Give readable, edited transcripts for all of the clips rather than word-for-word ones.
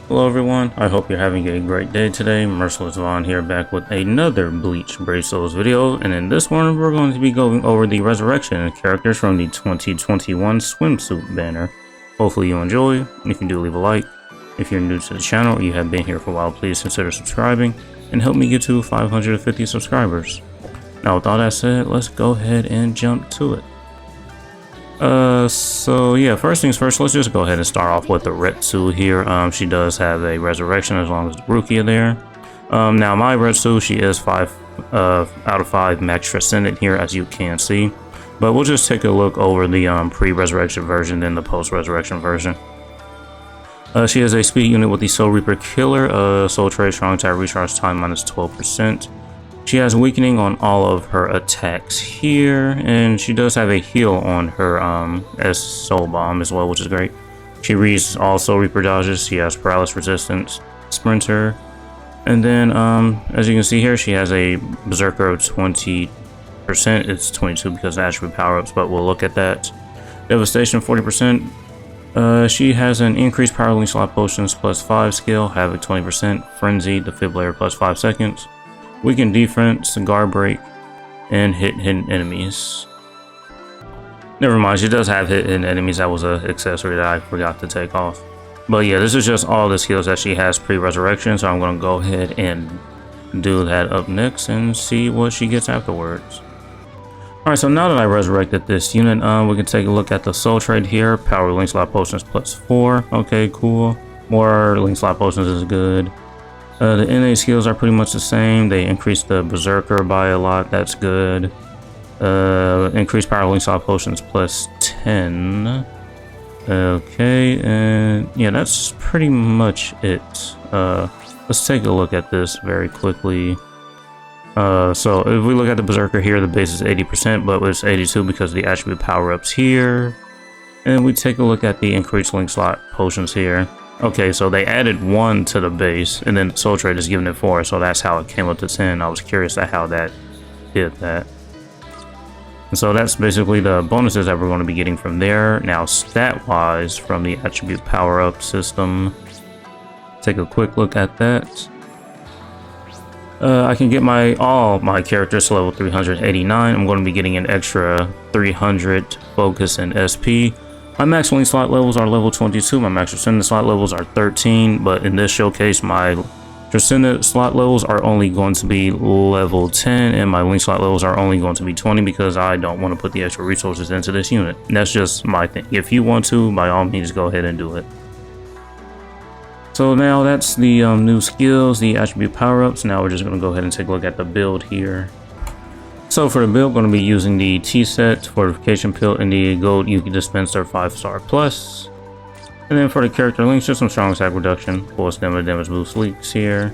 Hello everyone, I hope you're having a great day today. Merciless Vaughn here, back with another Bleach Brave Souls video, and in this one we're going to be going over the resurrection characters from the 2021 Swimsuit Banner. Hopefully you enjoy. If you do, leave a like. If you're new to the channel or you have been here for a while, please consider subscribing and help me get to 550 subscribers. Now with all that said, let's go ahead and jump to it. So yeah, first things first, let's just go ahead and start off with the Retsu here. She does have a resurrection as long as the Rukia there. Now my Retsu, she is 5 out of 5 max transcendent here, as you can see. But we'll just take a look over the pre-resurrection version, then the post-resurrection version. She has a speed unit with the Soul Reaper Killer, Soul Trade, Strong Attack, Recharge Time minus 12%. She has weakening on all of her attacks here, and she does have a heal on her as Soul Bomb as well, which is great. She reads all Soul Reaper dodges. She has paralysis resistance, Sprinter, and then as you can see here, she has a Berserker of 20%. It's 22 because of attribute power-ups, but we'll look at that. Devastation 40%. She has an increased Power Link Slot Potions plus 5 skill, Havoc 20%, Frenzy, Defibrillator plus 5 seconds. Weaken defense, guard break, and hit hidden enemies. Never mind, she does have hit hidden enemies. That was an accessory that I forgot to take off. But yeah, this is just all the skills that she has pre-resurrection, so I'm going to go ahead and do that up next and see what she gets afterwards. Alright, so now that I resurrected this unit, we can take a look at the soul trade here. Power link slot potions plus 4. Okay, cool. More link slot potions is good. The NA skills are pretty much the same. They increase the Berserker by a lot. That's good. Increased Power Link Slot Potions plus 10. Okay, and yeah, that's pretty much it. Let's take a look at this very quickly. So if we look at the Berserker here, the base is 80%, but it's 82 because of the attribute power-ups here. And we take a look at the increased Link Slot Potions here. Okay, so they added 1 to the base, and then the Soul Trade is giving it 4, so that's how it came up to 10. I was curious at how that did that. And so that's basically the bonuses that we're going to be getting from there. Now, stat-wise, from the attribute power-up system, take a quick look at that. I can get all my characters to level 389. I'm going to be getting an extra 300 focus and SP. My max link slot levels are level 22, my max transcendent slot levels are 13, but in this showcase, my transcendent slot levels are only going to be level 10, and my link slot levels are only going to be 20 because I don't want to put the extra resources into this unit. And that's just my thing. If you want to, by all means, go ahead and do it. So now that's the new skills, the attribute power-ups. Now we're just going to go ahead and take a look at the build here. So for the build, going to be using the T-Set Fortification Pill and the Gold Yuki Dispenser 5-star plus. And then for the character links, just some strong attack reduction, full stamina damage boost leaks here.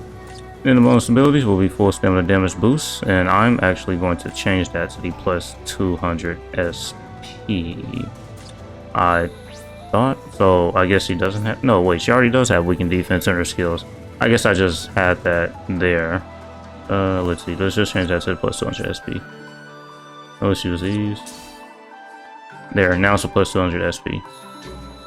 Then the bonus abilities will be full stamina damage boost, and I'm actually going to change that to the plus 200 SP. I thought so. I guess she doesn't have. No, wait, she already does have weakened defense in her skills. I guess I just had that there. Let's see, let's just change that to the plus 200 SP. Let's use these. There, now it's a plus 200 SP.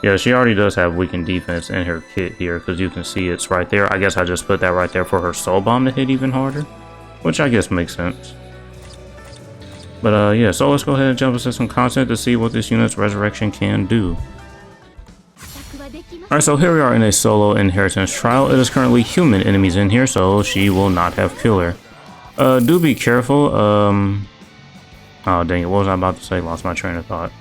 Yeah, she already does have weakened defense in her kit here, because you can see it's right there. I guess I just put that right there for her soul bomb to hit even harder, which I guess makes sense. But yeah, so let's go ahead and jump into some content to see what this unit's resurrection can do. Alright, so here we are in a solo inheritance trial. It is currently human enemies in here, so she will not have killer. Do be careful. Oh dang it, what was I about to say? Lost my train of thought.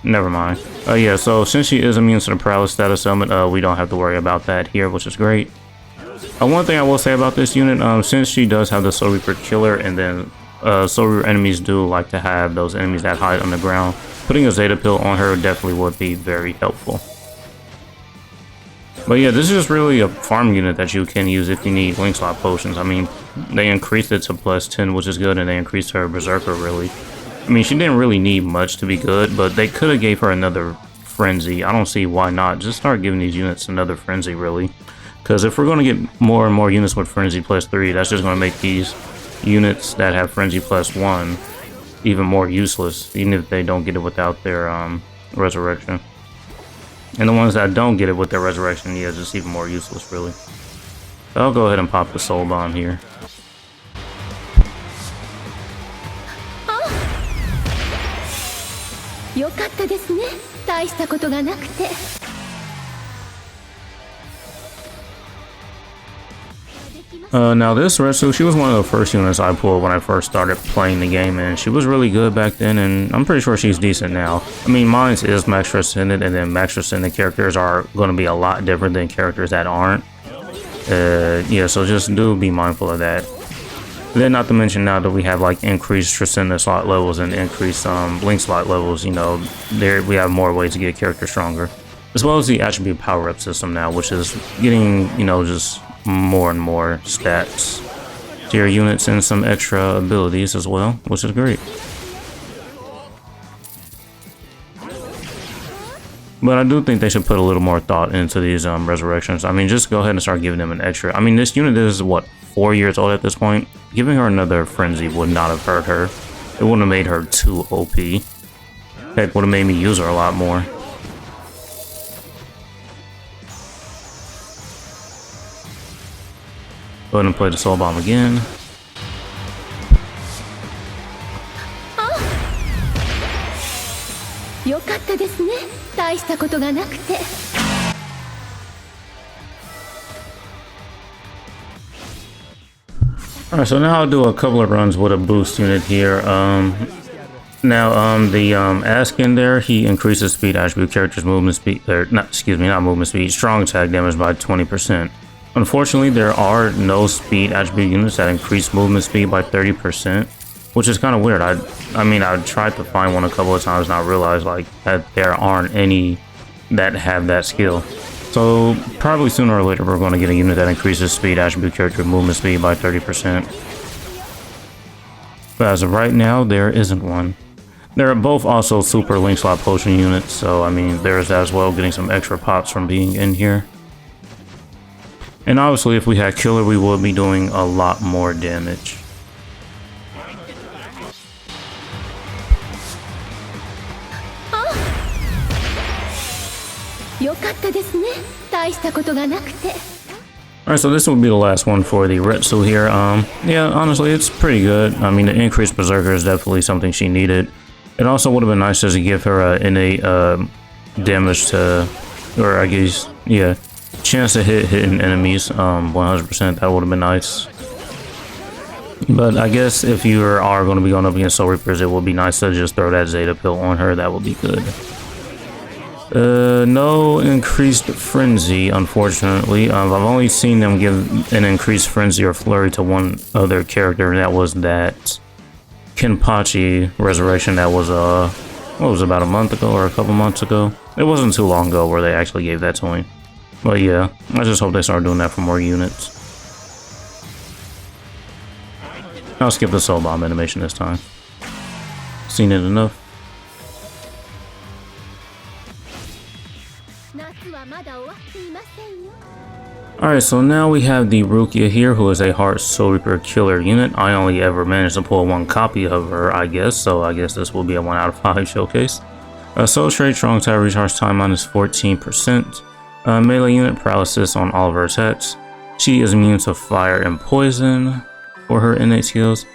Never mind. Yeah, so since she is immune to the paralysis status element, we don't have to worry about that here, which is great. One thing I will say about this unit, since she does have the Soul Reaper Killer, and then Soul Reaper enemies do like to have those enemies that hide on the ground, putting a Zeta Pill on her definitely would be very helpful. But yeah, this is just really a farm unit that you can use if you need link slot potions. I mean, they increased it to plus 10, which is good, and they increased her Berserker really. I mean, she didn't really need much to be good, but they could have gave her another Frenzy. I don't see why not. Just start giving these units another Frenzy really. Because if we're going to get more and more units with Frenzy plus 3, that's just going to make these units that have Frenzy plus 1 even more useless, even if they don't get it without their resurrection. And the ones that don't get it with their resurrection, yeah, just even more useless, really. So I'll go ahead and pop the soul bomb here. Now this Retsu, she was one of the first units I pulled when I first started playing the game, and she was really good back then, and I'm pretty sure she's decent now. I mean, mine is Max Transcendent, and then Max Transcendent characters are going to be a lot different than characters that aren't. Yeah, so just do be mindful of that. Then not to mention now that we have like increased Transcendent slot levels and increased Link slot levels, you know, there we have more ways to get characters stronger. As well as the attribute power-up system now, which is getting, you know, just more and more stats to your units and some extra abilities as well, which is great. But I do think they should put a little more thought into these resurrections. I mean, just go ahead and start giving them an extra. I mean, this unit is, what, 4 years old at this point? Giving her another frenzy would not have hurt her. It wouldn't have made her too OP. Heck, would have made me use her a lot more. Go ahead and play the soul bomb again. Alright, so now I'll do a couple of runs with a boost unit here. The Askin there, he increases speed attribute characters movement speed, or not movement speed, strong attack damage by 20%. Unfortunately, there are no speed attribute units that increase movement speed by 30%, which is kind of weird. I mean, I tried to find one a couple of times and I realized like that there aren't any that have that skill. So probably sooner or later we're going to get a unit that increases speed attribute character movement speed by 30%. But as of right now, there isn't one. They're both also super link slot potion units, so I mean there's that as well, getting some extra pops from being in here. And obviously if we had killer, we would be doing a lot more damage. Alright, so this will be the last one for the Retsu here. Yeah, honestly, it's pretty good. I mean, the increased Berserker is definitely something she needed. It also would have been nice just to give her an innate damage to, or I guess, yeah, chance to hit hidden enemies 100%. That would have been nice. But I guess if you are going to be going up against Soul Reapers, it would be nice to just throw that Zeta pill on her. That would be good. No increased frenzy, unfortunately. I've only seen them give an increased frenzy or flurry to one other character, and that was that Kenpachi resurrection that was what was it, about a month ago or a couple months ago? It wasn't too long ago where they actually gave that to him. But yeah, I just hope they start doing that for more units. I'll skip the soul bomb animation this time. Seen it enough. Alright, so now we have the Rukia here, who is a Heart Soul Reaper killer unit. I only ever managed to pull one copy of her, I guess, so I guess this will be a 1 out of 5 showcase. Soul Trait, Strong Attack, Recharge Time minus 14%. Melee unit, paralysis on all of her attacks. She is immune to fire and poison for her innate skills.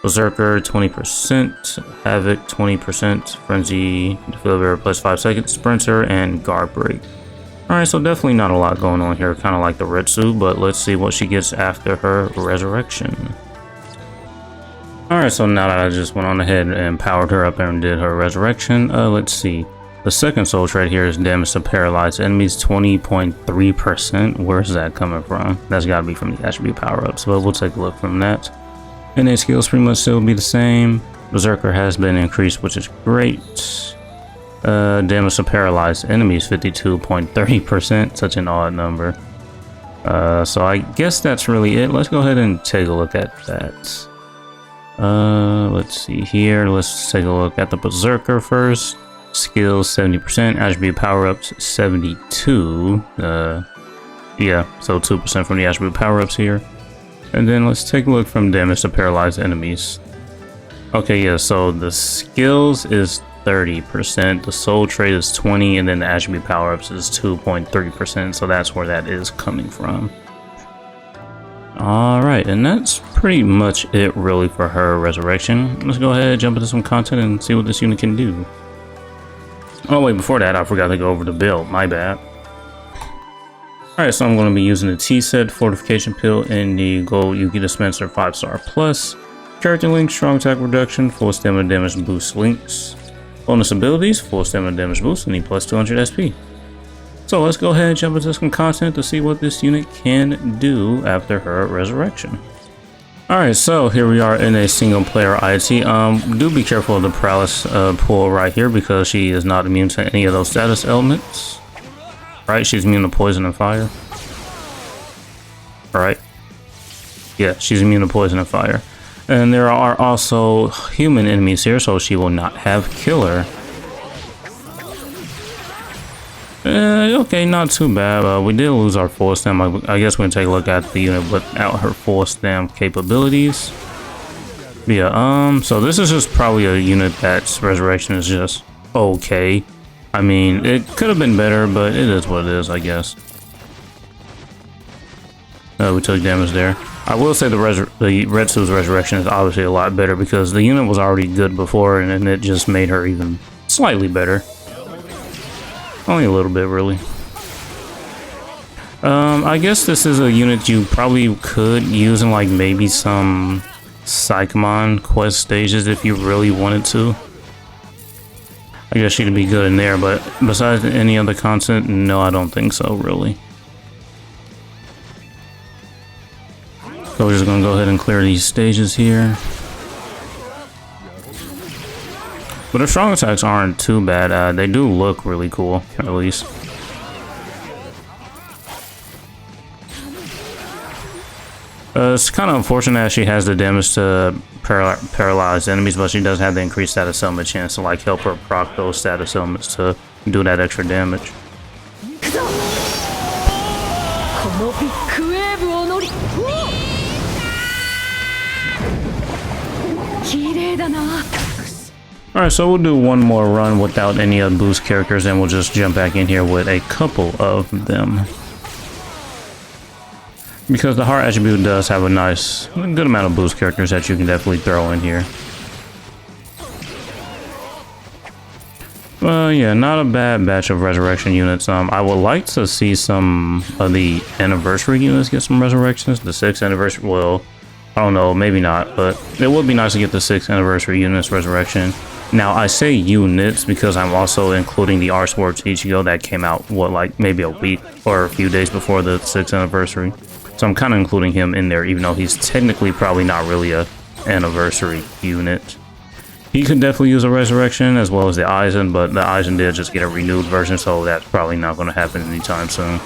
Berserker 20%, Havoc 20%, Frenzy, Defibrillator plus 5 seconds, Sprinter, and Guard Break. Alright, so definitely not a lot going on here, kind of like the Retsu, but let's see what she gets after her resurrection. Alright, so now that I just went on ahead and powered her up and did her resurrection, let's see. The second soul trait here is damage to paralyzed enemies, 20.3%. Where's that coming from? That's got to be from the attribute power-ups, but we'll take a look from that. Innate skills pretty much still be the same. Berserker has been increased, which is great. Damage to paralyzed enemies, 52.30%. Such an odd number. So I guess that's really it. Let's go ahead and take a look at that. Let's see here. Let's take a look at the Berserker first. Skills 70%, attribute power-ups 72. Yeah, so 2% from the attribute power-ups here. And then let's take a look from damage to paralyzed enemies. Okay, yeah, so the skills is 30%. The soul trait is 20, and then the attribute power-ups is 2.3%, so that's where that is coming from. Alright, and that's pretty much it really for her resurrection. Let's go ahead, jump into some content, and see what this unit can do. Oh wait, before that, I forgot to go over the build. My bad. Alright, so I'm going to be using the T-Set Fortification Pill and the Gold Yuki Dispenser 5-star Plus. Character link, strong attack reduction, full stamina damage boost links. Bonus abilities, full stamina damage boost, and the plus 200 SP. So let's go ahead and jump into some content to see what this unit can do after her resurrection. Alright, so here we are in a single player IT. Do be careful of the paralysis pull right here because she is not immune to any of those status elements. Right, she's immune to poison and fire. Alright. Yeah, she's immune to poison and fire. And there are also human enemies here, so she will not have killer. Okay, not too bad. We did lose our full stem. I guess we can take a look at the unit without her full stem capabilities. Yeah, so this is just probably a unit that's resurrection is just okay. I mean, it could have been better, but it is what it is, I guess. We took damage there. I will say the Red Suit's resurrection is obviously a lot better because the unit was already good before, and it just made her even slightly better. Only a little bit, really. I guess this is a unit you probably could use in like maybe some Psychomon quest stages if you really wanted to. I guess she'd be good in there, but besides any other content, no, I don't think so, really. So we're just gonna go ahead and clear these stages here. But her strong attacks aren't too bad. They do look really cool, at least. It's kind of unfortunate that she has the damage to paralyzed enemies, but she does have the increased status element chance to like help her proc those status elements to do that extra damage. Alright, so we'll do one more run without any other boost characters, and we'll just jump back in here with a couple of them. Because the heart attribute does have a good amount of boost characters that you can definitely throw in here. Yeah, not a bad batch of resurrection units. I would like to see some of the anniversary units get some resurrections. The 6th anniversary, well, I don't know, maybe not, but it would be nice to get the 6th anniversary units resurrection. Now, I say units because I'm also including the R-Sports Ichigo that came out, what, like maybe a week or a few days before the 6th anniversary. So I'm kind of including him in there, even though he's technically probably not really a anniversary unit. He could definitely use a resurrection as well as the Aizen, but the Aizen did just get a renewed version, so that's probably not going to happen anytime soon.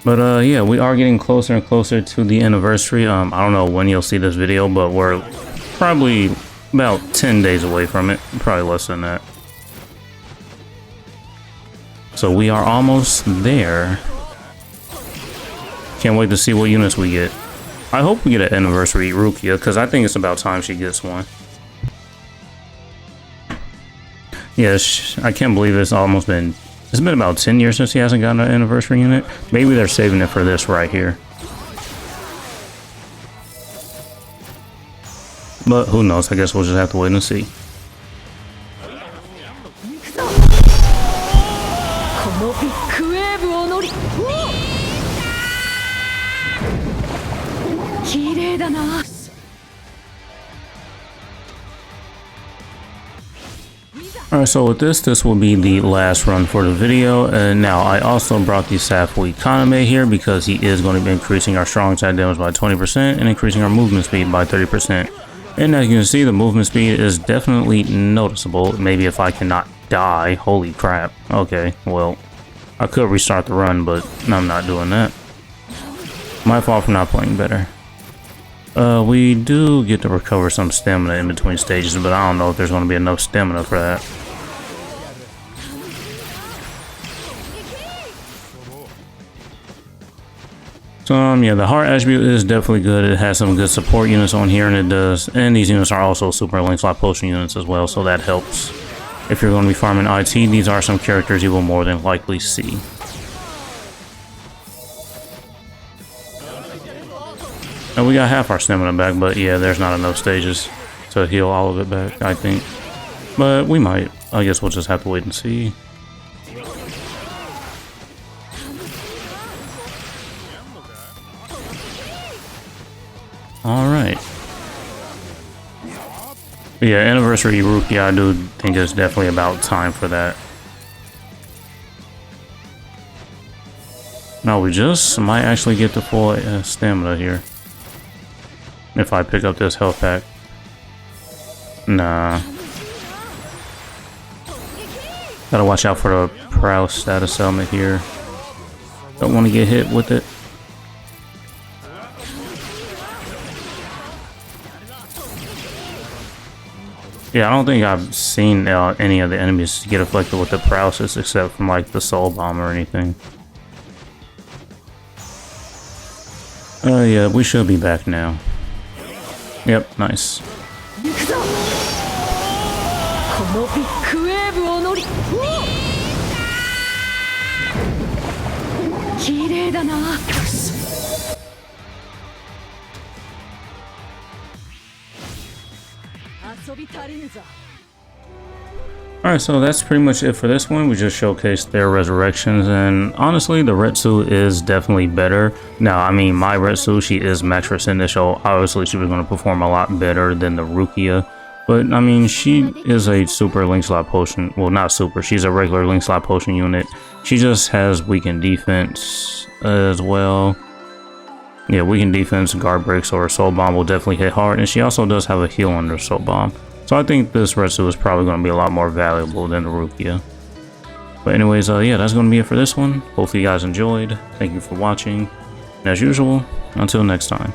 But yeah, we are getting closer and closer to the anniversary. I don't know when you'll see this video, but we're probably about 10 days away from it, probably less than that. So we are almost there. Can't wait to see what units we get. I hope we get an anniversary Rukia, because I think it's about time she gets one. Yes, I can't believe it's been about 10 years since he hasn't gotten an anniversary unit. Maybe they're saving it for this right here. But who knows, I guess we'll just have to wait and see. Alright, so with this will be the last run for the video. And now I also brought the Safui Kaname here because he is going to be increasing our strong attack damage by 20% and increasing our movement speed by 30%. And as you can see, the movement speed is definitely noticeable. Maybe if I cannot die. Holy crap. Okay, well, I could restart the run, but I'm not doing that. My fault for not playing better. We do get to recover some stamina in between stages, but I don't know if there's going to be enough stamina for that. So yeah, the heart attribute is definitely good. It has some good support units on here, and it does. And these units are also super link slot potion units as well, so that helps. If you're going to be farming IT, these are some characters you will more than likely see. And we got half our stamina back, but yeah, there's not enough stages to heal all of it back, I think. But we might. I guess we'll just have to wait and see. Alright. Yeah, Anniversary Rookie, I do think it's definitely about time for that. Now we just might actually get the full stamina here. If I pick up this health pack. Nah. Gotta watch out for the Prowl status element here. Don't want to get hit with it. Yeah, I don't think I've seen any of the enemies get afflicted with the paralysis except from like the soul bomb or anything. Yeah, we should be back now. Yep, nice. Alright, so that's pretty much it for this one. We just showcased their resurrections, and honestly, the Retsu is definitely better. Now, I mean, my Retsu, she is max percentage, so obviously she was going to perform a lot better than the Rukia. But, I mean, she is a super link slot potion. Well, not super, she's a regular link slot potion unit. She just has weakened defense as well. Yeah, weakened defense, guard breaks, or soul bomb will definitely hit hard, and she also does have a heal under soul bomb. So I think this Retsu is probably going to be a lot more valuable than the Rukia. But anyways, yeah, that's going to be it for this one. Hopefully you guys enjoyed. Thank you for watching. And as usual, until next time.